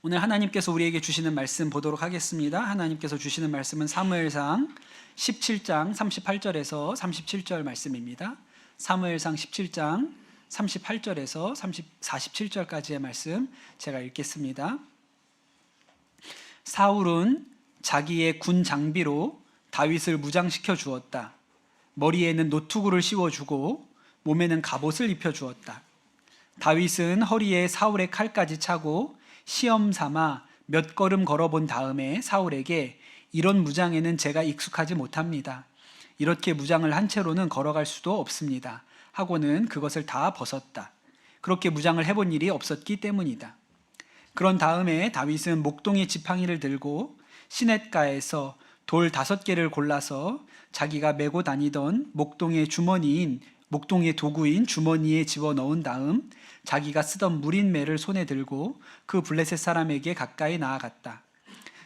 오늘 하나님께서 우리에게 주시는 말씀 보도록 하겠습니다. 하나님께서 주시는 말씀은 사무엘상 17장 38절에서 37절 말씀입니다. 사무엘상 17장 38절에서 47절까지의 말씀 제가 읽겠습니다. 사울은 자기의 군 장비로 다윗을 무장시켜 주었다. 머리에는 노투구를 씌워주고 몸에는 갑옷을 입혀주었다. 다윗은 허리에 사울의 칼까지 차고 시험 삼아 몇 걸음 걸어본 다음에 사울에게 이런 무장에는 제가 익숙하지 못합니다. 이렇게 무장을 한 채로는 걸어갈 수도 없습니다. 하고는 그것을 다 벗었다. 그렇게 무장을 해본 일이 없었기 때문이다. 그런 다음에 다윗은 목동의 지팡이를 들고 시냇가에서 돌 5개를 골라서 자기가 메고 다니던 목동의 도구인 주머니에 집어넣은 다음 자기가 쓰던 무린매를 손에 들고 그 블레셋 사람에게 가까이 나아갔다.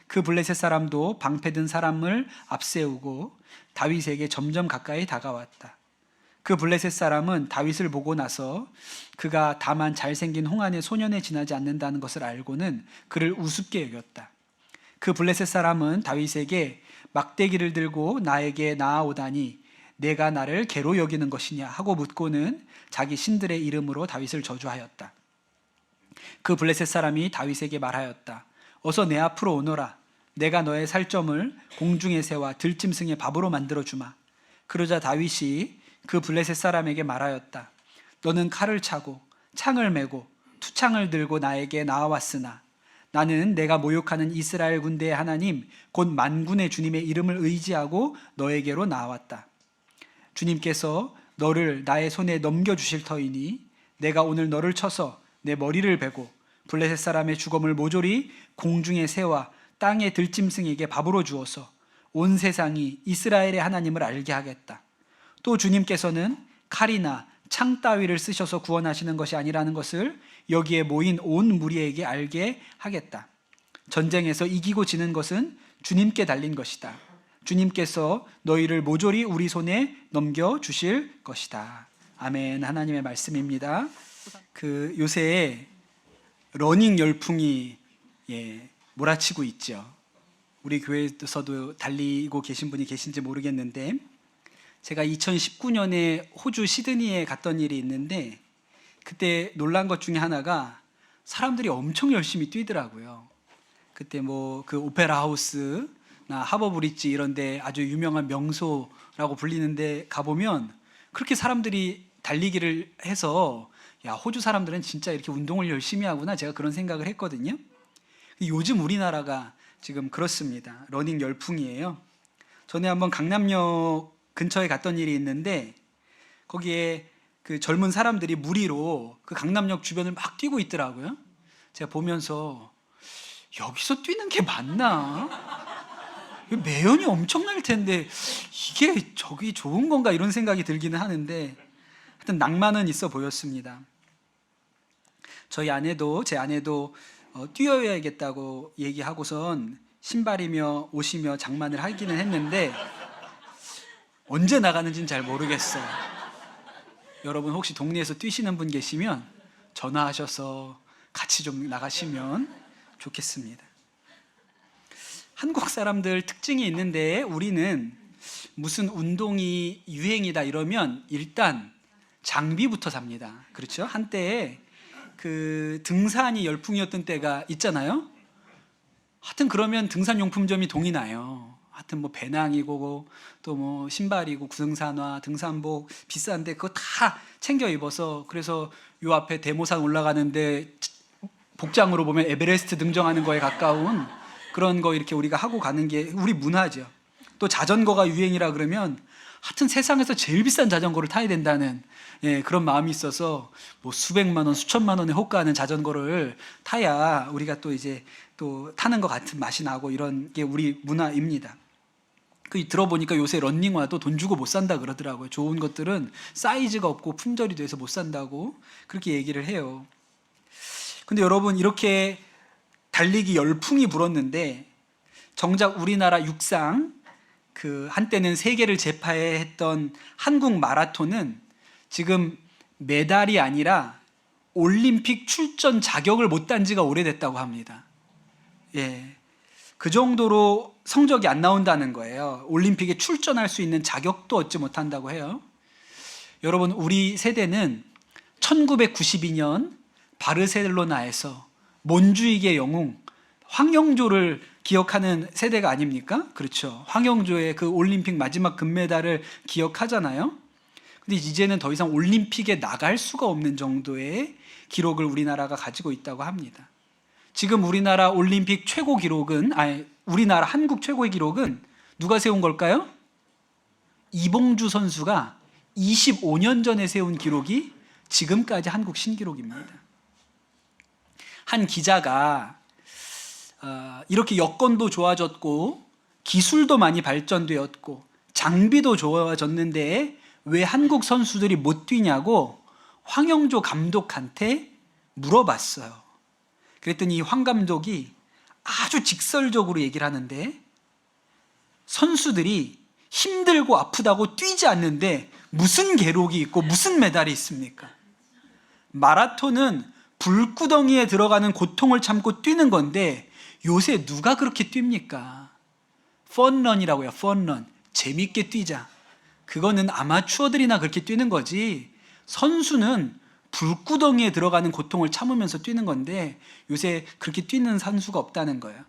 그 블레셋 사람도 방패든 사람을 앞세우고 다윗에게 점점 가까이 다가왔다. 그 블레셋 사람은 다윗을 보고 나서 그가 다만 잘생긴 홍안의 소년에 지나지 않는다는 것을 알고는 그를 우습게 여겼다. 그 블레셋 사람은 다윗에게 막대기를 들고 나에게 나아오다니 내가 나를 개로 여기는 것이냐 하고 묻고는 자기 신들의 이름으로 다윗을 저주하였다. 그 블레셋 사람이 다윗에게 말하였다. 어서 내 앞으로 오너라. 내가 너의 살점을 공중의 새와 들짐승의 밥으로 만들어주마. 그러자 다윗이 그 블레셋 사람에게 말하였다. 너는 칼을 차고 창을 메고 투창을 들고 나에게 나아왔으나 나는 내가 모욕하는 이스라엘 군대의 하나님 곧 만군의 주님의 이름을 의지하고 너에게로 나아왔다. 주님께서 너를 나의 손에 넘겨주실 터이니 내가 오늘 너를 쳐서 내 머리를 베고 블레셋 사람의 주검을 모조리 공중의 새와 땅의 들짐승에게 밥으로 주어서 온 세상이 이스라엘의 하나님을 알게 하겠다. 또 주님께서는 칼이나 창 따위를 쓰셔서 구원하시는 것이 아니라는 것을 여기에 모인 온 무리에게 알게 하겠다. 전쟁에서 이기고 지는 것은 주님께 달린 것이다. 주님께서 너희를 모조리 우리 손에 넘겨주실 것이다. 아멘. 하나님의 말씀입니다. 요새 러닝 열풍이 몰아치고 있죠. 우리 교회에서도 달리고 계신 분이 계신지 모르겠는데 제가 2019년에 호주 시드니에 갔던 일이 있는데 그때 놀란 것 중에 하나가 사람들이 엄청 열심히 뛰더라고요. 그때 그 오페라 하우스나 하버 브릿지 이런 데 아주 유명한 명소라고 불리는데 가보면 그렇게 사람들이 달리기를 해서 야, 호주 사람들은 진짜 이렇게 운동을 열심히 하구나, 제가 그런 생각을 했거든요. 요즘 우리나라가 지금 그렇습니다. 러닝 열풍이에요. 전에 한번 강남역 근처에 갔던 일이 있는데 거기에 그 젊은 사람들이 무리로 그 강남역 주변을 막 뛰고 있더라고요. 제가 보면서 여기서 뛰는 게 맞나? 매연이 엄청날 텐데 이게 저기 좋은 건가, 이런 생각이 들기는 하는데 하여튼 낭만은 있어 보였습니다. 제 아내도 뛰어야겠다고 얘기하고선 신발이며 옷이며 장만을 하기는 했는데 언제 나가는지는 잘 모르겠어요. 여러분 혹시 동네에서 뛰시는 분 계시면 전화하셔서 같이 좀 나가시면 좋겠습니다. 한국 사람들 특징이 있는데 우리는 무슨 운동이 유행이다 이러면 일단 장비부터 삽니다. 그렇죠? 한때 그 등산이 열풍이었던 때가 있잖아요. 하여튼 그러면 등산용품점이 동이 나요. 하여튼 배낭이고 또 신발이고 구등산화, 등산복 비싼데 그거 다 챙겨 입어서, 그래서 요 앞에 대모산 올라가는데 복장으로 보면 에베레스트 등정하는 거에 가까운 그런 거 이렇게 우리가 하고 가는 게 우리 문화죠. 또 자전거가 유행이라 그러면 하여튼 세상에서 제일 비싼 자전거를 타야 된다는 그런 마음이 있어서 수백만 원, 수천만 원에 호가하는 자전거를 타야 우리가 또 이제 또 타는 것 같은 맛이 나고, 이런 게 우리 문화입니다. 들어보니까 요새 런닝화도 돈 주고 못 산다 그러더라고요. 좋은 것들은 사이즈가 없고 품절이 돼서 못 산다고 그렇게 얘기를 해요. 근데 여러분, 이렇게 달리기 열풍이 불었는데 정작 우리나라 육상, 한때는 세계를 제패했던 한국 마라톤은 지금 메달이 아니라 올림픽 출전 자격을 못 딴 지가 오래됐다고 합니다. 예, 그 정도로 성적이 안 나온다는 거예요. 올림픽에 출전할 수 있는 자격도 얻지 못한다고 해요. 여러분, 우리 세대는 1992년 바르셀로나에서 몬주이게 영웅 황영조를 기억하는 세대가 아닙니까? 그렇죠. 황영조의 그 올림픽 마지막 금메달을 기억하잖아요. 근데 이제는 더 이상 올림픽에 나갈 수가 없는 정도의 기록을 우리나라가 가지고 있다고 합니다. 지금 우리나라 올림픽 최고 기록은, 우리나라 한국 최고의 기록은 누가 세운 걸까요? 이봉주 선수가 25년 전에 세운 기록이 지금까지 한국 신기록입니다. 한 기자가 이렇게 여건도 좋아졌고 기술도 많이 발전되었고 장비도 좋아졌는데 왜 한국 선수들이 못 뛰냐고 황영조 감독한테 물어봤어요. 그랬더니 황 감독이 아주 직설적으로 얘기를 하는데, 선수들이 힘들고 아프다고 뛰지 않는데 무슨 기록이 있고 무슨 메달이 있습니까? 마라톤은 불구덩이에 들어가는 고통을 참고 뛰는 건데 요새 누가 그렇게 뜁니까? 펀런이라고요. 펀런. 재밌게 뛰자. 그거는 아마추어들이나 그렇게 뛰는 거지, 선수는 불구덩이에 들어가는 고통을 참으면서 뛰는 건데 요새 그렇게 뛰는 선수가 없다는 거예요.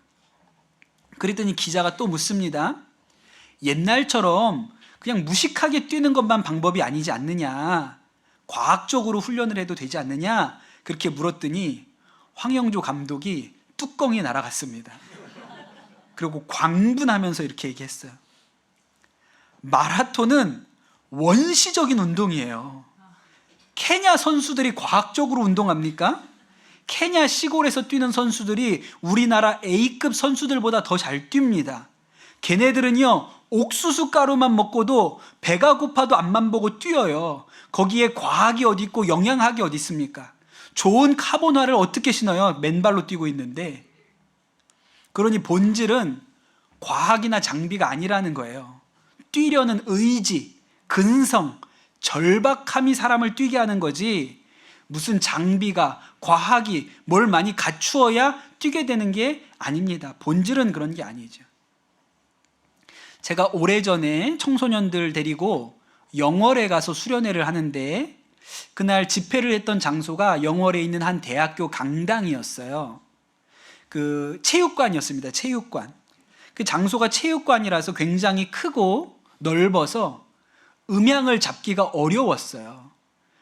그랬더니 기자가 또 묻습니다. 옛날처럼 그냥 무식하게 뛰는 것만 방법이 아니지 않느냐, 과학적으로 훈련을 해도 되지 않느냐, 그렇게 물었더니 황영조 감독이 뚜껑이 날아갔습니다. 그리고 광분하면서 이렇게 얘기했어요. 마라톤은 원시적인 운동이에요. 케냐 선수들이 과학적으로 운동합니까? 케냐 시골에서 뛰는 선수들이 우리나라 A급 선수들보다 더 잘 뜁니다. 걔네들은요, 옥수수 가루만 먹고도 배가 고파도 앞만 보고 뛰어요. 거기에 과학이 어디 있고 영양학이 어디 있습니까? 좋은 카보나를 어떻게 신어요? 맨발로 뛰고 있는데. 그러니 본질은 과학이나 장비가 아니라는 거예요. 뛰려는 의지, 근성, 절박함이 사람을 뛰게 하는 거지, 무슨 장비가, 과학이 뭘 많이 갖추어야 뛰게 되는 게 아닙니다. 본질은 그런 게 아니죠. 제가 오래전에 청소년들 데리고 영월에 가서 수련회를 하는데, 그날 집회를 했던 장소가 영월에 있는 한 대학교 강당이었어요. 그 체육관이었습니다. 체육관. 그 장소가 체육관이라서 굉장히 크고 넓어서 음향을 잡기가 어려웠어요.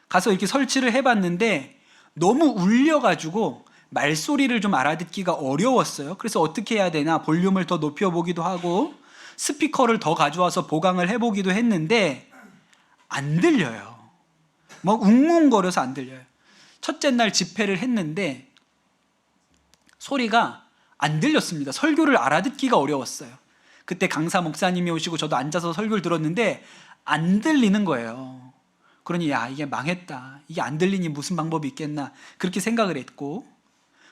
가서 이렇게 설치를 해봤는데 너무 울려가지고 말소리를 좀 알아듣기가 어려웠어요. 그래서 어떻게 해야 되나 볼륨을 더 높여보기도 하고 스피커를 더 가져와서 보강을 해보기도 했는데 안 들려요. 뭐 웅웅거려서 안 들려요. 첫째 날 집회를 했는데 소리가 안 들렸습니다. 설교를 알아듣기가 어려웠어요. 그때 강사 목사님이 오시고 저도 앉아서 설교를 들었는데 안 들리는 거예요. 그러니 야, 이게 망했다. 이게 안 들리니 무슨 방법이 있겠나, 그렇게 생각을 했고,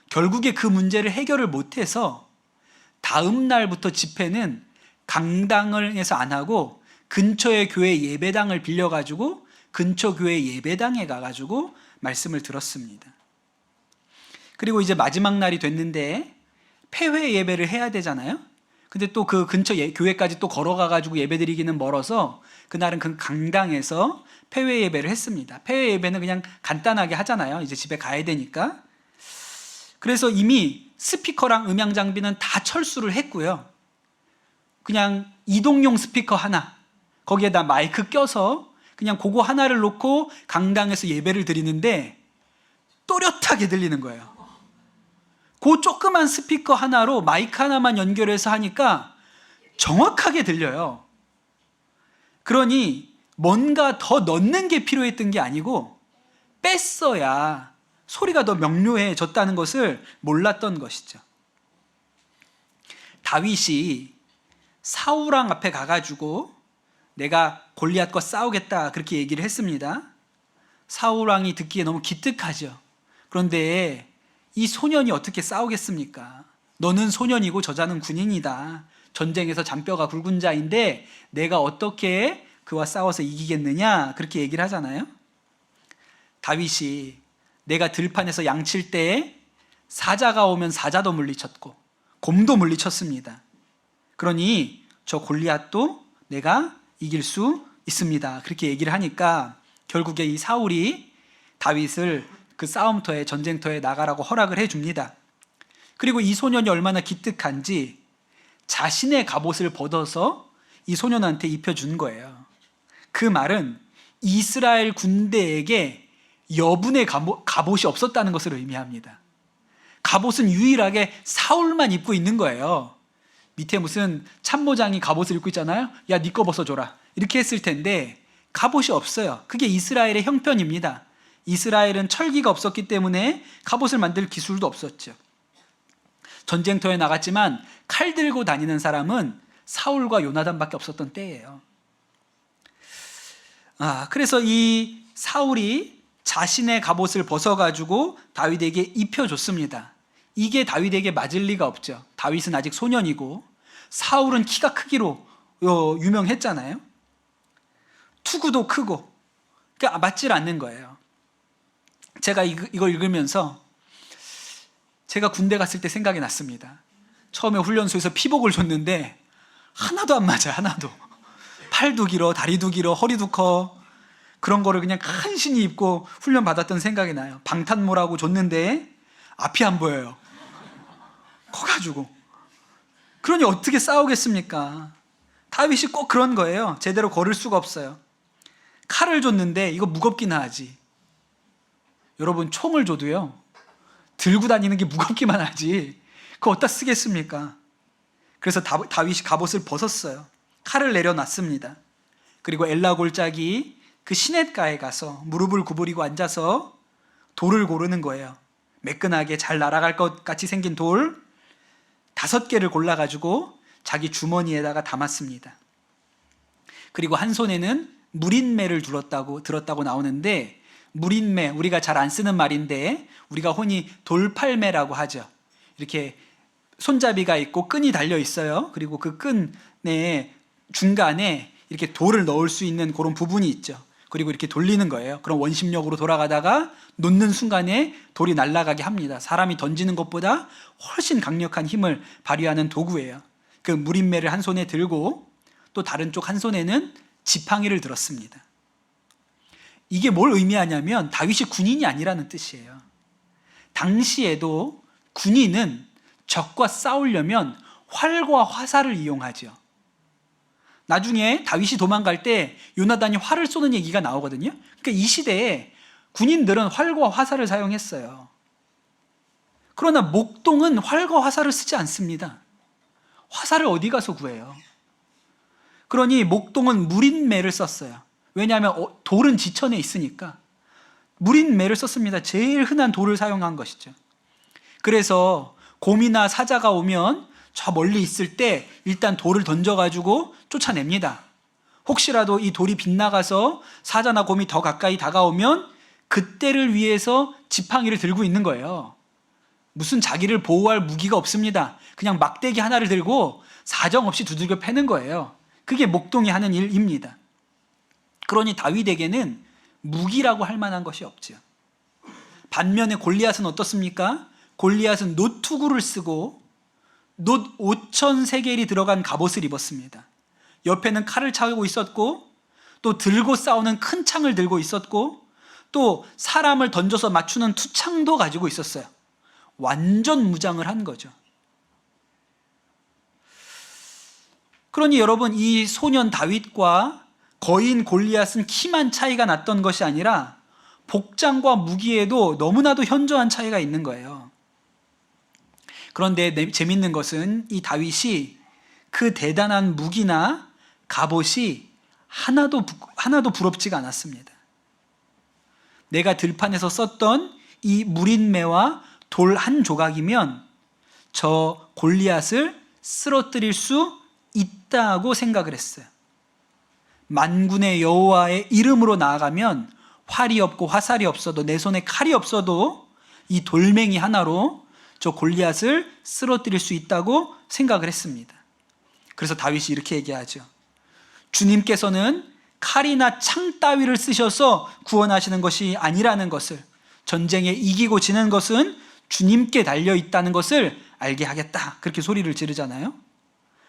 결국에 그 문제를 해결을 못해서 다음 날부터 집회는 강당에서 안 하고 근처의 교회 예배당을 빌려가지고 근처 교회 예배당에 가가지고 말씀을 들었습니다. 그리고 이제 마지막 날이 됐는데 폐회 예배를 해야 되잖아요. 근데 또 그 근처 교회까지 또 걸어가가지고 예배드리기는 멀어서 그날은 그 강당에서 폐회 예배를 했습니다. 폐회 예배는 그냥 간단하게 하잖아요. 이제 집에 가야 되니까. 그래서 이미 스피커랑 음향 장비는 다 철수를 했고요. 그냥 이동용 스피커 하나, 거기에다 마이크 껴서 그냥 그거 하나를 놓고 강당에서 예배를 드리는데 또렷하게 들리는 거예요. 그 조그만 스피커 하나로 마이크 하나만 연결해서 하니까 정확하게 들려요. 그러니 뭔가 더 넣는 게 필요했던 게 아니고 뺐어야 소리가 더 명료해졌다는 것을 몰랐던 것이죠. 다윗이 사울왕 앞에 가가지고 내가 골리앗과 싸우겠다, 그렇게 얘기를 했습니다. 사울왕이 듣기에 너무 기특하죠. 그런데 이 소년이 어떻게 싸우겠습니까? 너는 소년이고 저자는 군인이다. 전쟁에서 잔뼈가 굵은 자인데 내가 어떻게 그와 싸워서 이기겠느냐, 그렇게 얘기를 하잖아요. 다윗이 내가 들판에서 양칠 때 사자가 오면 사자도 물리쳤고 곰도 물리쳤습니다. 그러니 저 골리앗도 내가 이길 수 있습니다. 그렇게 얘기를 하니까 결국에 이 사울이 다윗을 그 싸움터에, 전쟁터에 나가라고 허락을 해줍니다. 그리고 이 소년이 얼마나 기특한지 자신의 갑옷을 벗어서 이 소년한테 입혀준 거예요. 그 말은 이스라엘 군대에게 여분의 갑옷이 없었다는 것을 의미합니다. 갑옷은 유일하게 사울만 입고 있는 거예요. 밑에 무슨 참모장이 갑옷을 입고 있잖아요. 야, 네 거 벗어줘라. 이렇게 했을 텐데 갑옷이 없어요. 그게 이스라엘의 형편입니다. 이스라엘은 철기가 없었기 때문에 갑옷을 만들 기술도 없었죠. 전쟁터에 나갔지만 칼 들고 다니는 사람은 사울과 요나단밖에 없었던 때예요. 그래서 이 사울이 자신의 갑옷을 벗어가지고 다윗에게 입혀줬습니다. 이게 다윗에게 맞을 리가 없죠. 다윗은 아직 소년이고 사울은 키가 크기로 유명했잖아요. 투구도 크고, 그러니까 맞질 않는 거예요. 제가 이걸 읽으면서 제가 군대 갔을 때 생각이 났습니다. 처음에 훈련소에서 피복을 줬는데 하나도 안 맞아요. 하나도. 팔도 길어, 다리도 길어, 허리도 커. 그런 거를 그냥 간신히 입고 훈련 받았던 생각이 나요. 방탄모라고 줬는데 앞이 안 보여요. 커가지고. 그러니 어떻게 싸우겠습니까? 다윗이 꼭 그런 거예요. 제대로 걸을 수가 없어요. 칼을 줬는데 이거 무겁긴 하지. 여러분, 총을 줘도요, 들고 다니는 게 무겁기만 하지 그거 어디다 쓰겠습니까? 그래서 다윗이 갑옷을 벗었어요. 칼을 내려놨습니다. 그리고 엘라 골짜기 그 시냇가에 가서 무릎을 구부리고 앉아서 돌을 고르는 거예요. 매끈하게 잘 날아갈 것 같이 생긴 돌 5개를 골라가지고 자기 주머니에다가 담았습니다. 그리고 한 손에는 무린매를 들었다고 나오는데, 무린매, 우리가 잘 안 쓰는 말인데 우리가 흔히 돌팔매라고 하죠. 이렇게 손잡이가 있고 끈이 달려 있어요. 그리고 그 끈의 중간에 이렇게 돌을 넣을 수 있는 그런 부분이 있죠. 그리고 이렇게 돌리는 거예요. 그럼 원심력으로 돌아가다가 놓는 순간에 돌이 날아가게 합니다. 사람이 던지는 것보다 훨씬 강력한 힘을 발휘하는 도구예요. 그 무린매를 한 손에 들고 또 다른 쪽 한 손에는 지팡이를 들었습니다. 이게 뭘 의미하냐면 다윗이 군인이 아니라는 뜻이에요. 당시에도 군인은 적과 싸우려면 활과 화살을 이용하죠. 나중에 다윗이 도망갈 때 요나단이 활을 쏘는 얘기가 나오거든요. 그러니까 이 시대에 군인들은 활과 화살을 사용했어요. 그러나 목동은 활과 화살을 쓰지 않습니다. 화살을 어디 가서 구해요? 그러니 목동은 무린매를 썼어요. 왜냐하면 돌은 지천에 있으니까 무린매를 썼습니다. 제일 흔한 돌을 사용한 것이죠. 그래서 곰이나 사자가 오면 저 멀리 있을 때 일단 돌을 던져가지고 쫓아냅니다. 혹시라도 이 돌이 빗나가서 사자나 곰이 더 가까이 다가오면 그때를 위해서 지팡이를 들고 있는 거예요. 무슨 자기를 보호할 무기가 없습니다. 그냥 막대기 하나를 들고 사정없이 두들겨 패는 거예요. 그게 목동이 하는 일입니다. 그러니 다윗에게는 무기라고 할 만한 것이 없죠. 반면에 골리앗은 어떻습니까? 골리앗은 노투구를 쓰고 놋 5,000세겔이 들어간 갑옷을 입었습니다. 옆에는 칼을 차고 있었고 또 들고 싸우는 큰 창을 들고 있었고 또 사람을 던져서 맞추는 투창도 가지고 있었어요. 완전 무장을 한 거죠. 그러니 여러분, 이 소년 다윗과 거인 골리앗은 키만 차이가 났던 것이 아니라 복장과 무기에도 너무나도 현저한 차이가 있는 거예요. 그런데 재밌는 것은 이 다윗이 그 대단한 무기나 갑옷이 하나도 부럽지가 않았습니다. 내가 들판에서 썼던 이 무린매와 돌 한 조각이면 저 골리앗을 쓰러뜨릴 수 있다고 생각을 했어요. 만군의 여호와의 이름으로 나아가면 활이 없고 화살이 없어도, 내 손에 칼이 없어도 이 돌멩이 하나로 저 골리앗을 쓰러뜨릴 수 있다고 생각을 했습니다. 그래서 다윗이 이렇게 얘기하죠. 주님께서는 칼이나 창 따위를 쓰셔서 구원하시는 것이 아니라는 것을, 전쟁에 이기고 지는 것은 주님께 달려 있다는 것을 알게 하겠다. 그렇게 소리를 지르잖아요.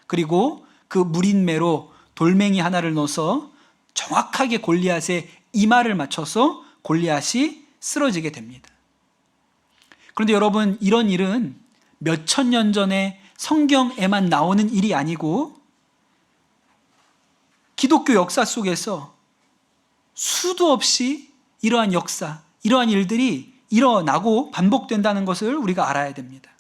그리고 그 무린매로 돌멩이 하나를 넣어서 정확하게 골리앗의 이마를 맞춰서 골리앗이 쓰러지게 됩니다. 그런데 여러분, 이런 일은 몇천 년 전에 성경에만 나오는 일이 아니고 기독교 역사 속에서 수도 없이 이러한 역사, 이러한 일들이 일어나고 반복된다는 것을 우리가 알아야 됩니다.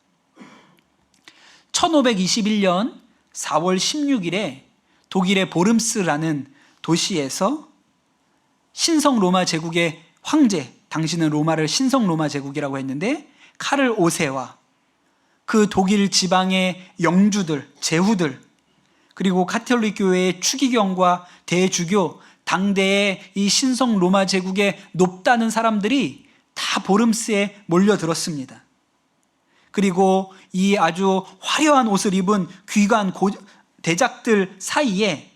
1521년 4월 16일에 독일의 보름스라는 도시에서 신성 로마 제국의 황제, 당시는 로마를 신성 로마 제국이라고 했는데 카를 5세와 그 독일 지방의 영주들, 제후들, 그리고 가톨릭 교회의 추기경과 대주교, 당대의 이 신성 로마 제국의 높다는 사람들이 다 보름스에 몰려들었습니다. 그리고 이 아주 화려한 옷을 입은 귀관 대작들 사이에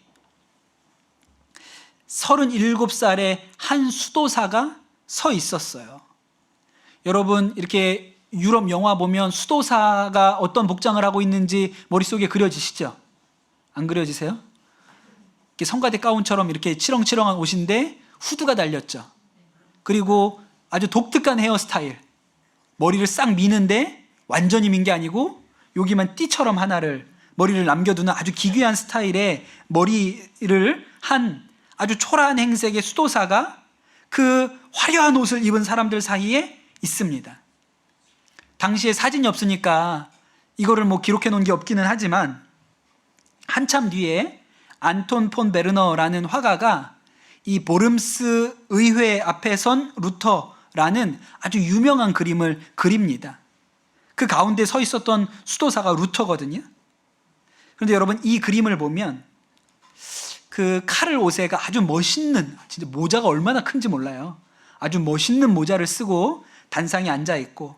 37살의 한 수도사가 서 있었어요. 여러분, 이렇게 유럽 영화 보면 수도사가 어떤 복장을 하고 있는지 머릿속에 그려지시죠? 안 그려지세요? 이렇게 성가대 가운처럼 이렇게 치렁치렁한 옷인데 후드가 달렸죠. 그리고 아주 독특한 헤어스타일. 머리를 싹 미는데 완전히 민 게 아니고 여기만 띠처럼 하나를 머리를 남겨두는 아주 기괴한 스타일의 머리를 한 아주 초라한 행색의 수도사가 그 화려한 옷을 입은 사람들 사이에 있습니다. 당시에 사진이 없으니까 이거를 기록해 놓은 게 없기는 하지만 한참 뒤에 안톤 폰 베르너라는 화가가 이 보름스 의회 앞에 선 루터라는 아주 유명한 그림을 그립니다. 그 가운데 서 있었던 수도사가 루터거든요. 그런데 여러분, 이 그림을 보면 그 카를 5세가 아주 멋있는, 진짜 모자가 얼마나 큰지 몰라요. 아주 멋있는 모자를 쓰고 단상에 앉아 있고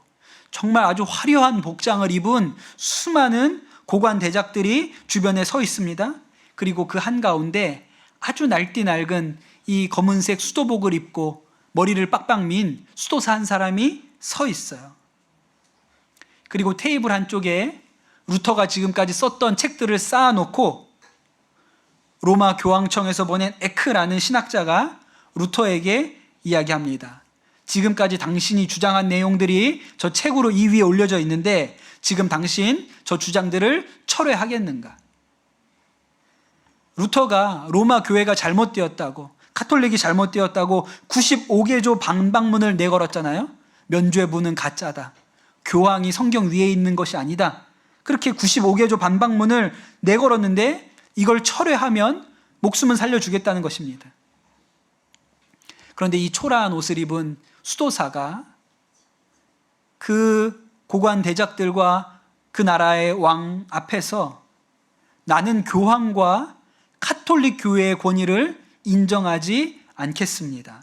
정말 아주 화려한 복장을 입은 수많은 고관 대작들이 주변에 서 있습니다. 그리고 그 한가운데 아주 날띠 낡은 이 검은색 수도복을 입고 머리를 빡빡 민 수도사 한 사람이 서 있어요. 그리고 테이블 한쪽에 루터가 지금까지 썼던 책들을 쌓아놓고 로마 교황청에서 보낸 에크라는 신학자가 루터에게 이야기합니다. 지금까지 당신이 주장한 내용들이 저 책으로 이 위에 올려져 있는데 지금 당신 저 주장들을 철회하겠는가? 루터가 로마 교회가 잘못되었다고, 가톨릭이 잘못되었다고 95개조 반박문을 내걸었잖아요. 면죄부는 가짜다. 교황이 성경 위에 있는 것이 아니다. 그렇게 95개조 반박문을 내걸었는데 이걸 철회하면 목숨은 살려주겠다는 것입니다. 그런데 이 초라한 옷을 입은 수도사가 그 고관 대작들과 그 나라의 왕 앞에서 나는 교황과 가톨릭 교회의 권위를 인정하지 않겠습니다.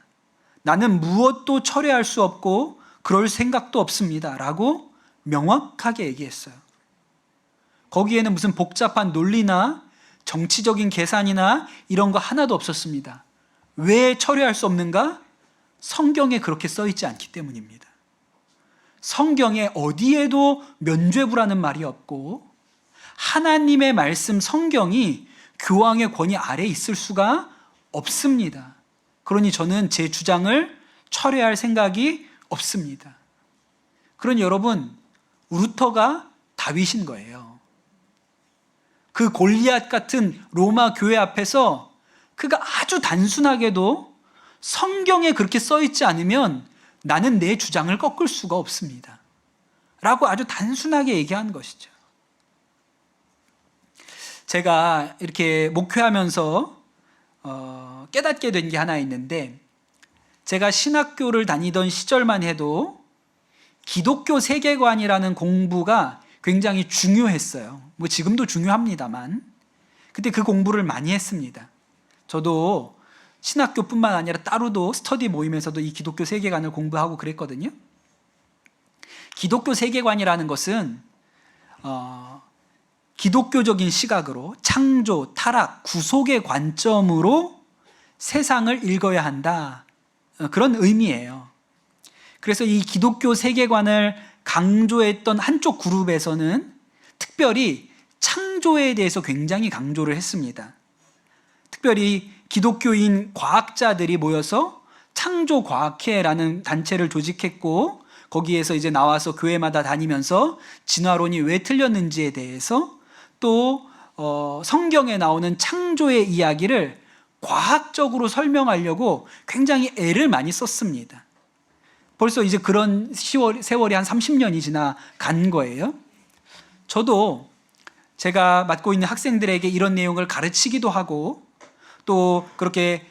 나는 무엇도 철회할 수 없고 그럴 생각도 없습니다. 라고 명확하게 얘기했어요. 거기에는 무슨 복잡한 논리나 정치적인 계산이나 이런 거 하나도 없었습니다. 왜 철회할 수 없는가? 성경에 그렇게 써 있지 않기 때문입니다. 성경에 어디에도 면죄부라는 말이 없고 하나님의 말씀 성경이 교황의 권위 아래에 있을 수가 없습니다. 그러니 저는 제 주장을 철회할 생각이 없습니다. 그러니 여러분, 루터가 다윗인 거예요. 그 골리앗 같은 로마 교회 앞에서 그가 아주 단순하게도 성경에 그렇게 써 있지 않으면 나는 내 주장을 꺾을 수가 없습니다. 라고 아주 단순하게 얘기한 것이죠. 제가 이렇게 목회하면서 깨닫게 된 게 하나 있는데, 제가 신학교를 다니던 시절만 해도 기독교 세계관이라는 공부가 굉장히 중요했어요. 지금도 중요합니다만 그때 그 공부를 많이 했습니다. 저도 신학교뿐만 아니라 따로도 스터디 모임에서도 이 기독교 세계관을 공부하고 그랬거든요. 기독교 세계관이라는 것은 기독교적인 시각으로 창조, 타락, 구속의 관점으로 세상을 읽어야 한다. 그런 의미예요. 그래서 이 기독교 세계관을 강조했던 한쪽 그룹에서는 특별히 창조에 대해서 굉장히 강조를 했습니다. 특별히 기독교인 과학자들이 모여서 창조과학회라는 단체를 조직했고, 거기에서 이제 나와서 교회마다 다니면서 진화론이 왜 틀렸는지에 대해서, 또 성경에 나오는 창조의 이야기를 과학적으로 설명하려고 굉장히 애를 많이 썼습니다. 벌써 이제 그런 세월이 한 30년이 지나간 거예요. 저도 제가 맡고 있는 학생들에게 이런 내용을 가르치기도 하고, 또 그렇게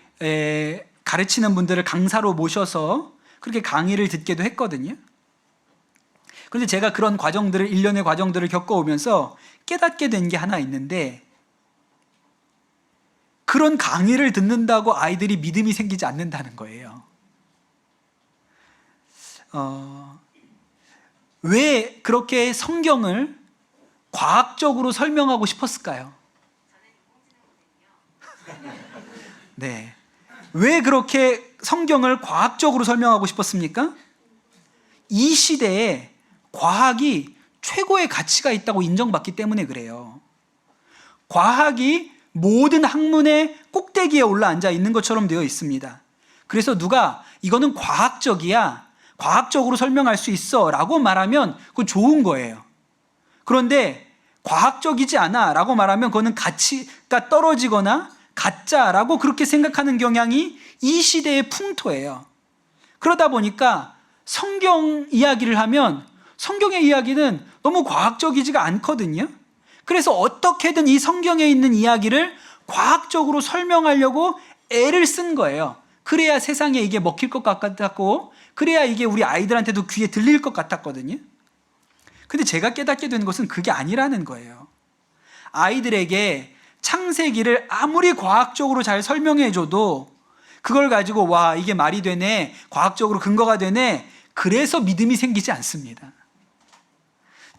가르치는 분들을 강사로 모셔서 그렇게 강의를 듣기도 했거든요. 그런데 제가 그런 과정들을, 일련의 과정들을 겪어오면서 깨닫게 된 게 하나 있는데, 그런 강의를 듣는다고 아이들이 믿음이 생기지 않는다는 거예요. 왜 그렇게 성경을 과학적으로 설명하고 싶었을까요? 네. 왜 그렇게 성경을 과학적으로 설명하고 싶었습니까? 이 시대에 과학이 최고의 가치가 있다고 인정받기 때문에 그래요. 과학이 모든 학문의 꼭대기에 올라앉아 있는 것처럼 되어 있습니다. 그래서 누가 이거는 과학적이야, 과학적으로 설명할 수 있어 라고 말하면 그건 좋은 거예요. 그런데 과학적이지 않아 라고 말하면 그거는 가치가 떨어지거나 가짜라고 그렇게 생각하는 경향이 이 시대의 풍토예요. 그러다 보니까 성경 이야기를 하면 성경의 이야기는 너무 과학적이지가 않거든요. 그래서 어떻게든 이 성경에 있는 이야기를 과학적으로 설명하려고 애를 쓴 거예요. 그래야 세상에 이게 먹힐 것 같았고, 그래야 이게 우리 아이들한테도 귀에 들릴 것 같았거든요. 근데 제가 깨닫게 된 것은 그게 아니라는 거예요. 아이들에게 창세기를 아무리 과학적으로 잘 설명해줘도 그걸 가지고 와, 이게 말이 되네, 과학적으로 근거가 되네, 그래서 믿음이 생기지 않습니다.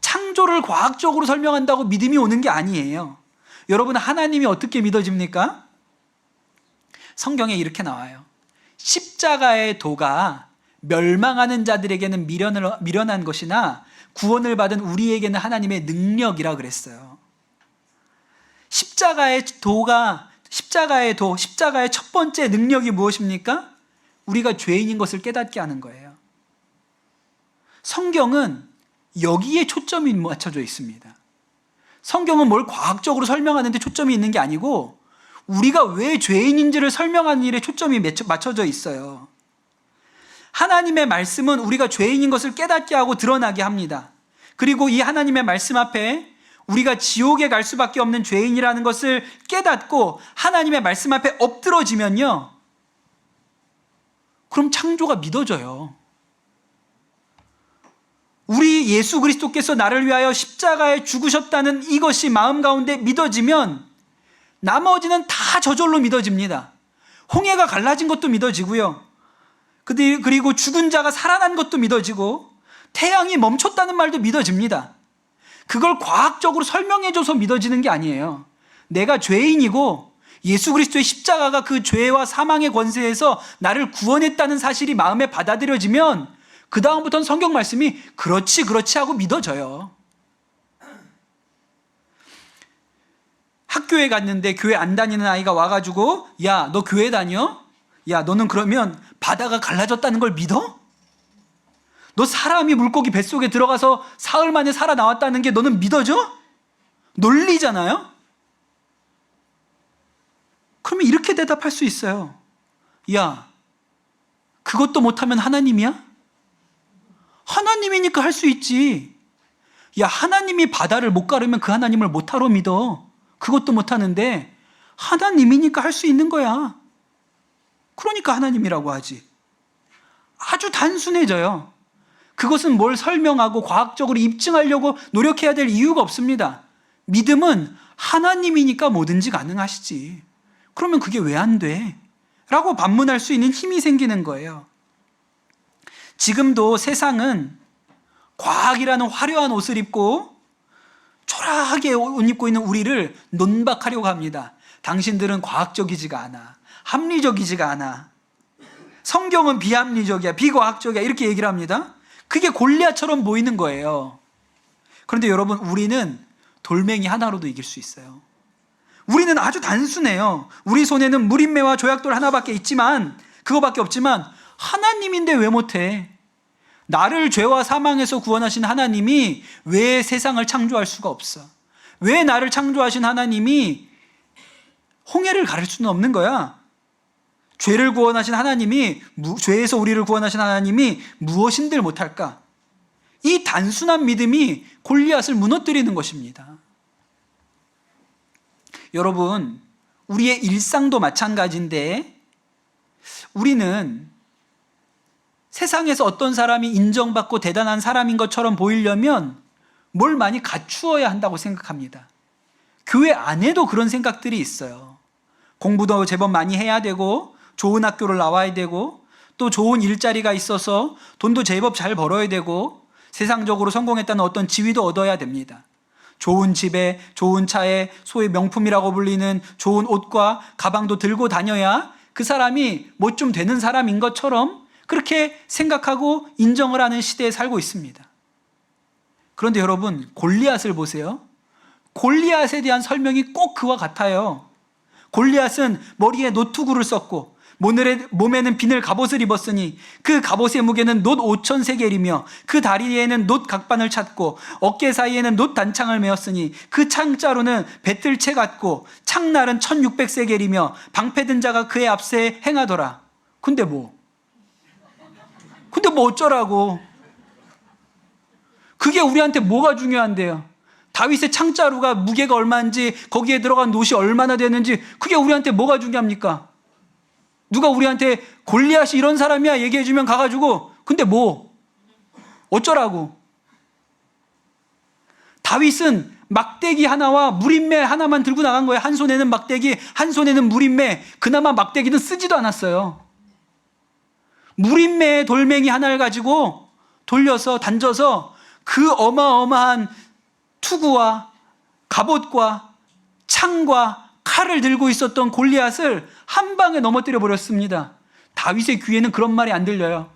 창조를 과학적으로 설명한다고 믿음이 오는 게 아니에요. 여러분, 하나님이 어떻게 믿어집니까? 성경에 이렇게 나와요. 십자가의 도가 멸망하는 자들에게는 미련한 것이나 구원을 받은 우리에게는 하나님의 능력이라 그랬어요. 십자가의 첫 번째 능력이 무엇입니까? 우리가 죄인인 것을 깨닫게 하는 거예요. 성경은 여기에 초점이 맞춰져 있습니다. 성경은 뭘 과학적으로 설명하는데 초점이 있는 게 아니고 우리가 왜 죄인인지를 설명하는 일에 초점이 맞춰져 있어요. 하나님의 말씀은 우리가 죄인인 것을 깨닫게 하고 드러나게 합니다. 그리고 이 하나님의 말씀 앞에 우리가 지옥에 갈 수밖에 없는 죄인이라는 것을 깨닫고 하나님의 말씀 앞에 엎드러지면요, 그럼 창조가 믿어져요. 우리 예수 그리스도께서 나를 위하여 십자가에 죽으셨다는 이것이 마음 가운데 믿어지면 나머지는 다 저절로 믿어집니다. 홍해가 갈라진 것도 믿어지고요, 그리고 죽은 자가 살아난 것도 믿어지고 태양이 멈췄다는 말도 믿어집니다. 그걸 과학적으로 설명해줘서 믿어지는 게 아니에요. 내가 죄인이고 예수 그리스도의 십자가가 그 죄와 사망의 권세에서 나를 구원했다는 사실이 마음에 받아들여지면 그 다음부터는 성경 말씀이 그렇지 하고 믿어져요. 학교에 갔는데 교회 안 다니는 아이가 와가지고 야, 너 교회 다녀? 야, 너는 그러면 바다가 갈라졌다는 걸 믿어? 너 사람이 물고기 뱃속에 들어가서 사흘 만에 살아나왔다는 게 너는 믿어져? 논리잖아요? 그러면 이렇게 대답할 수 있어요. 야, 그것도 못하면 하나님이야? 하나님이니까 할 수 있지. 야, 하나님이 바다를 못 가르면 그 하나님을 못하러 믿어. 그것도 못하는데 하나님이니까 할 수 있는 거야. 그러니까 하나님이라고 하지. 아주 단순해져요. 그것은 뭘 설명하고 과학적으로 입증하려고 노력해야 될 이유가 없습니다. 믿음은 하나님이니까 뭐든지 가능하시지. 그러면 그게 왜 안 돼? 라고 반문할 수 있는 힘이 생기는 거예요. 지금도 세상은 과학이라는 화려한 옷을 입고 초라하게 옷 입고 있는 우리를 논박하려고 합니다. 당신들은 과학적이지가 않아. 합리적이지가 않아. 성경은 비합리적이야. 비과학적이야. 이렇게 얘기를 합니다. 그게 골리앗처럼 보이는 거예요. 그런데 여러분, 우리는 돌멩이 하나로도 이길 수 있어요. 우리는 아주 단순해요. 우리 손에는 무림매와 조약돌 하나밖에 있지만, 그거밖에 없지만 하나님인데 왜 못해? 나를 죄와 사망에서 구원하신 하나님이 왜 세상을 창조할 수가 없어? 왜 나를 창조하신 하나님이 홍해를 가를 수는 없는 거야? 죄를 구원하신 하나님이, 죄에서 우리를 구원하신 하나님이 무엇인들 못할까? 이 단순한 믿음이 골리앗을 무너뜨리는 것입니다. 여러분, 우리의 일상도 마찬가지인데, 우리는 세상에서 어떤 사람이 인정받고 대단한 사람인 것처럼 보이려면 뭘 많이 갖추어야 한다고 생각합니다. 교회 안에도 그런 생각들이 있어요. 공부도 제법 많이 해야 되고, 좋은 학교를 나와야 되고, 또 좋은 일자리가 있어서 돈도 제법 잘 벌어야 되고, 세상적으로 성공했다는 어떤 지위도 얻어야 됩니다. 좋은 집에, 좋은 차에, 소위 명품이라고 불리는 좋은 옷과 가방도 들고 다녀야 그 사람이 뭐 좀 되는 사람인 것처럼 그렇게 생각하고 인정을 하는 시대에 살고 있습니다. 그런데 여러분, 골리앗을 보세요. 골리앗에 대한 설명이 꼭 그와 같아요. 골리앗은 머리에 노투구를 썼고 몸에는 비늘 갑옷을 입었으니 그 갑옷의 무게는 놋 5,000세겔이며 그 다리에는 놋 각반을 찼고 어깨 사이에는 놋 단창을 메었으니 그 창자루는 배틀채 같고 창날은 1,600세겔이며 방패든 자가 그의 앞에 행하더라. 근데 뭐 어쩌라고? 그게 우리한테 뭐가 중요한데요? 다윗의 창자루가 무게가 얼마인지, 거기에 들어간 놋이 얼마나 되는지, 그게 우리한테 뭐가 중요합니까? 누가 우리한테 골리앗이 이런 사람이야 얘기해주면 가가지고, 근데 뭐 어쩌라고? 다윗은 막대기 하나와 무림매 하나만 들고 나간 거예요. 한 손에는 막대기, 한 손에는 무림매. 그나마 막대기는 쓰지도 않았어요. 무림매의 돌멩이 하나를 가지고 돌려서 던져서 그 어마어마한 투구와 갑옷과 창과 칼을 들고 있었던 골리앗을 한 방에 넘어뜨려 버렸습니다. 다윗의 귀에는 그런 말이 안 들려요.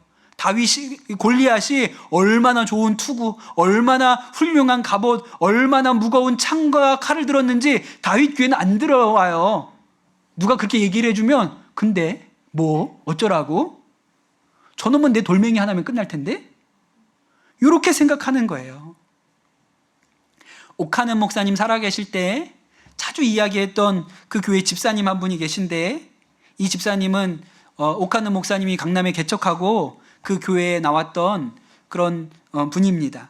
골리앗이 얼마나 좋은 투구, 얼마나 훌륭한 갑옷, 얼마나 무거운 창과 칼을 들었는지 다윗 귀에는 안 들어와요. 누가 그렇게 얘기를 해주면, 근데 뭐 어쩌라고? 저놈은 내 돌멩이 하나면 끝날 텐데? 이렇게 생각하는 거예요. 오카는 목사님 살아계실 때 자주 이야기했던 그 교회 집사님 한 분이 계신데, 이 집사님은 오카는 목사님이 강남에 개척하고 그 교회에 나왔던 그런 분입니다.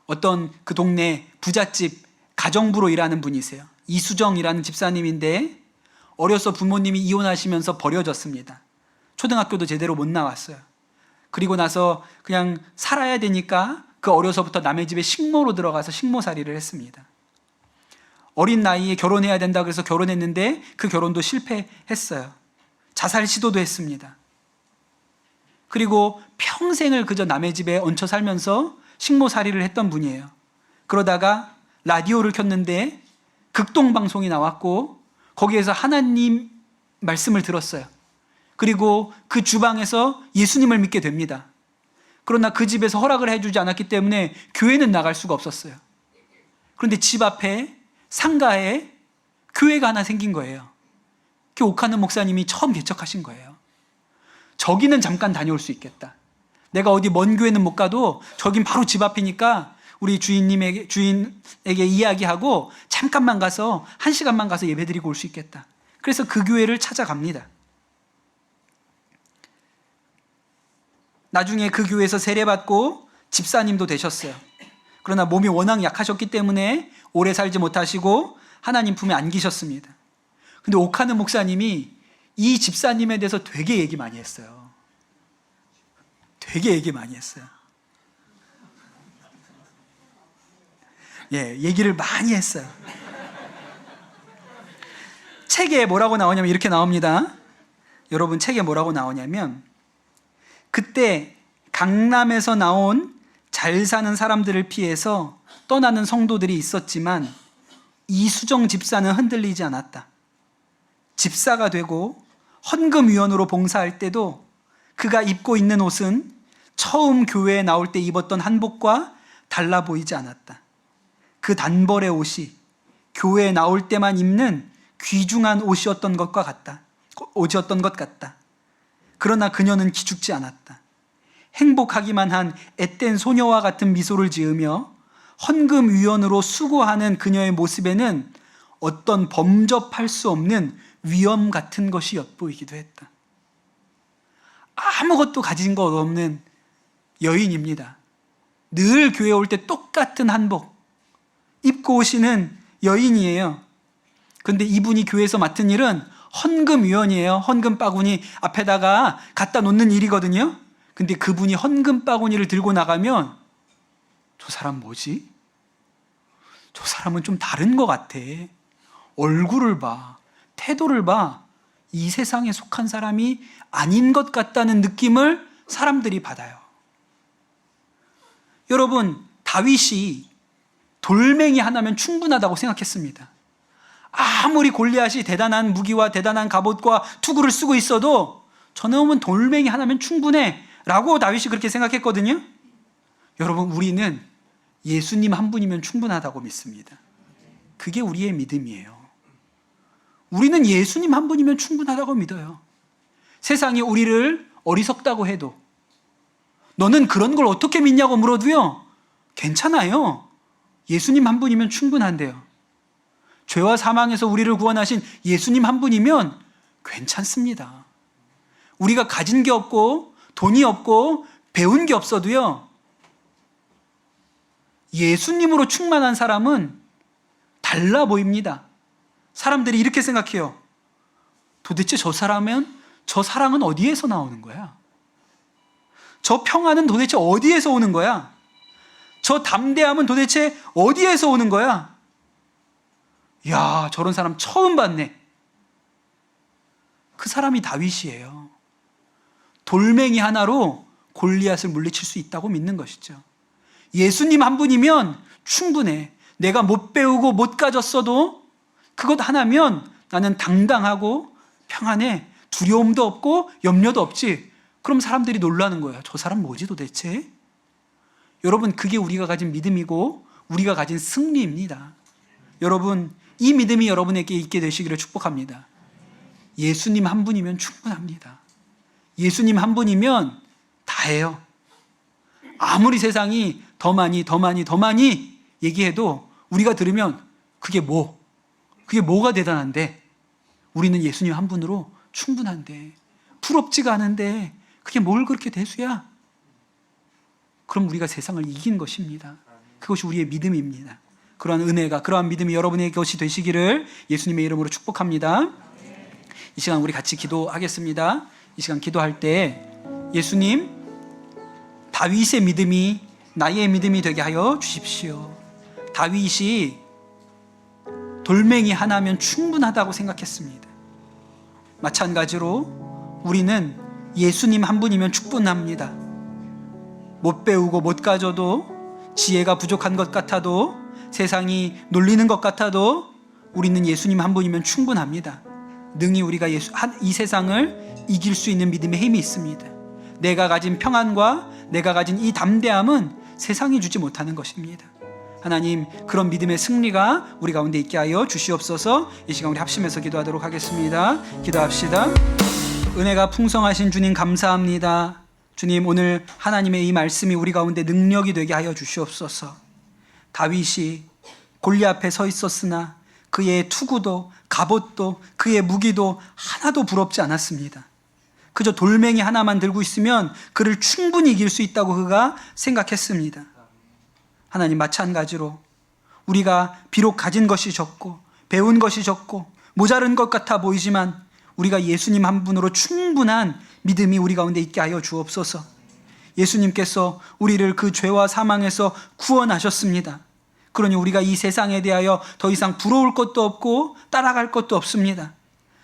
어떤 그 동네 부잣집 가정부로 일하는 분이세요. 이수정이라는 집사님인데, 어려서 부모님이 이혼하시면서 버려졌습니다. 초등학교도 제대로 못 나왔어요. 그리고 나서 그냥 살아야 되니까 그 어려서부터 남의 집에 식모로 들어가서 식모살이를 했습니다. 어린 나이에 결혼해야 된다 그래서 결혼했는데 그 결혼도 실패했어요. 자살 시도도 했습니다. 그리고 평생을 그저 남의 집에 얹혀 살면서 식모살이를 했던 분이에요. 그러다가 라디오를 켰는데 극동방송이 나왔고 거기에서 하나님 말씀을 들었어요. 그리고 그 주방에서 예수님을 믿게 됩니다. 그러나 그 집에서 허락을 해주지 않았기 때문에 교회는 나갈 수가 없었어요. 그런데 집 앞에 상가에 교회가 하나 생긴 거예요. 그 오카는 목사님이 처음 개척하신 거예요. 저기는 잠깐 다녀올 수 있겠다. 내가 어디 먼 교회는 못 가도 저긴 바로 집 앞이니까 우리 주인에게 이야기하고 잠깐만 가서 1시간만 가서 예배드리고 올 수 있겠다. 그래서 그 교회를 찾아갑니다. 나중에 그 교회에서 세례받고 집사님도 되셨어요. 그러나 몸이 워낙 약하셨기 때문에 오래 살지 못하시고 하나님 품에 안기셨습니다. 근데 오카는 목사님이 이 집사님에 대해서 되게 얘기 많이 했어요. 되게 얘기 많이 했어요. 얘기를 많이 했어요. 책에 뭐라고 나오냐면 이렇게 나옵니다. 여러분, 책에 뭐라고 나오냐면, 그때 강남에서 나온 잘 사는 사람들을 피해서 떠나는 성도들이 있었지만 이수정 집사는 흔들리지 않았다. 집사가 되고 헌금위원으로 봉사할 때도 그가 입고 있는 옷은 처음 교회에 나올 때 입었던 한복과 달라 보이지 않았다. 그 단벌의 옷이 교회에 나올 때만 입는 귀중한 옷이었던 것 같다. 그러나 그녀는 기죽지 않았다. 행복하기만 한 앳된 소녀와 같은 미소를 지으며 헌금위원으로 수고하는 그녀의 모습에는 어떤 범접할 수 없는 위엄 같은 것이 엿보이기도 했다. 아무것도 가진 것 없는 여인입니다. 늘 교회 올 때 똑같은 한복 입고 오시는 여인이에요. 그런데 이분이 교회에서 맡은 일은 헌금위원이에요. 헌금 바구니 앞에다가 갖다 놓는 일이거든요. 근데 그분이 헌금 바구니를 들고 나가면 저 사람 뭐지? 저 사람은 좀 다른 것 같아. 얼굴을 봐, 태도를 봐. 이 세상에 속한 사람이 아닌 것 같다는 느낌을 사람들이 받아요. 여러분, 다윗이 돌멩이 하나면 충분하다고 생각했습니다. 아무리 골리앗이 대단한 무기와 대단한 갑옷과 투구를 쓰고 있어도 저놈은 돌멩이 하나면 충분해 라고 다윗이 그렇게 생각했거든요. 여러분, 우리는 예수님 한 분이면 충분하다고 믿습니다. 그게 우리의 믿음이에요. 우리는 예수님 한 분이면 충분하다고 믿어요. 세상이 우리를 어리석다고 해도, 너는 그런 걸 어떻게 믿냐고 물어도요, 괜찮아요. 예수님 한 분이면 충분한데요. 죄와 사망에서 우리를 구원하신 예수님 한 분이면 괜찮습니다. 우리가 가진 게 없고 돈이 없고 배운 게 없어도요, 예수님으로 충만한 사람은 달라 보입니다. 사람들이 이렇게 생각해요. 도대체 저 사랑은 어디에서 나오는 거야? 저 평안은 도대체 어디에서 오는 거야? 저 담대함은 도대체 어디에서 오는 거야? 야, 저런 사람 처음 봤네. 그 사람이 다윗이에요. 돌멩이 하나로 골리앗을 물리칠 수 있다고 믿는 것이죠. 예수님 한 분이면 충분해. 내가 못 배우고 못 가졌어도 그것 하나면 나는 당당하고 평안해. 두려움도 없고 염려도 없지. 그럼 사람들이 놀라는 거예요. 저 사람 뭐지 도대체? 여러분, 그게 우리가 가진 믿음이고 우리가 가진 승리입니다. 여러분, 이 믿음이 여러분에게 있게 되시기를 축복합니다. 예수님 한 분이면 충분합니다. 예수님 한 분이면 다예요. 아무리 세상이 더 많이 얘기해도 우리가 들으면 그게 뭐가 대단한데? 우리는 예수님 한 분으로 충분한데, 부럽지가 않은데 그게 뭘 그렇게 대수야? 그럼 우리가 세상을 이긴 것입니다. 그것이 우리의 믿음입니다. 그러한 은혜가, 그러한 믿음이 여러분의 것이 되시기를 예수님의 이름으로 축복합니다. 이 시간 우리 같이 기도하겠습니다. 이 시간 기도할 때 예수님, 다윗의 믿음이 나의 믿음이 되게 하여 주십시오. 다윗이 돌멩이 하나면 충분하다고 생각했습니다. 마찬가지로 우리는 예수님 한 분이면 충분합니다. 못 배우고 못 가져도, 지혜가 부족한 것 같아도, 세상이 놀리는 것 같아도 우리는 예수님 한 분이면 충분합니다. 능히 우리가 이 세상을 이길 수 있는 믿음의 힘이 있습니다. 내가 가진 평안과 내가 가진 이 담대함은 세상이 주지 못하는 것입니다. 하나님, 그런 믿음의 승리가 우리 가운데 있게 하여 주시옵소서. 이 시간 우리 합심해서 기도하도록 하겠습니다. 기도합시다. 은혜가 풍성하신 주님 감사합니다. 주님, 오늘 하나님의 이 말씀이 우리 가운데 능력이 되게 하여 주시옵소서. 다윗이 골리앗 앞에 서 있었으나 그의 투구도 갑옷도 그의 무기도 하나도 부럽지 않았습니다. 그저 돌멩이 하나만 들고 있으면 그를 충분히 이길 수 있다고 그가 생각했습니다. 하나님, 마찬가지로 우리가 비록 가진 것이 적고 배운 것이 적고 모자른 것 같아 보이지만 우리가 예수님 한 분으로 충분한 믿음이 우리 가운데 있게 하여 주옵소서. 예수님께서 우리를 그 죄와 사망에서 구원하셨습니다. 그러니 우리가 이 세상에 대하여 더 이상 부러울 것도 없고 따라갈 것도 없습니다.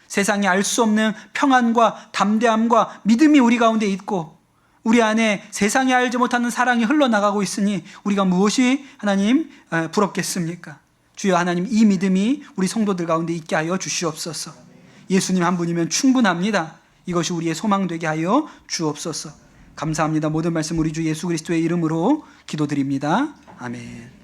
세상이 알 수 없는 평안과 담대함과 믿음이 우리 가운데 있고 우리 안에 세상이 알지 못하는 사랑이 흘러나가고 있으니 우리가 무엇이 하나님 부럽겠습니까? 주여 하나님, 이 믿음이 우리 성도들 가운데 있게 하여 주시옵소서. 예수님 한 분이면 충분합니다. 이것이 우리의 소망 되게 하여 주옵소서. 감사합니다. 모든 말씀 우리 주 예수 그리스도의 이름으로 기도드립니다. 아멘.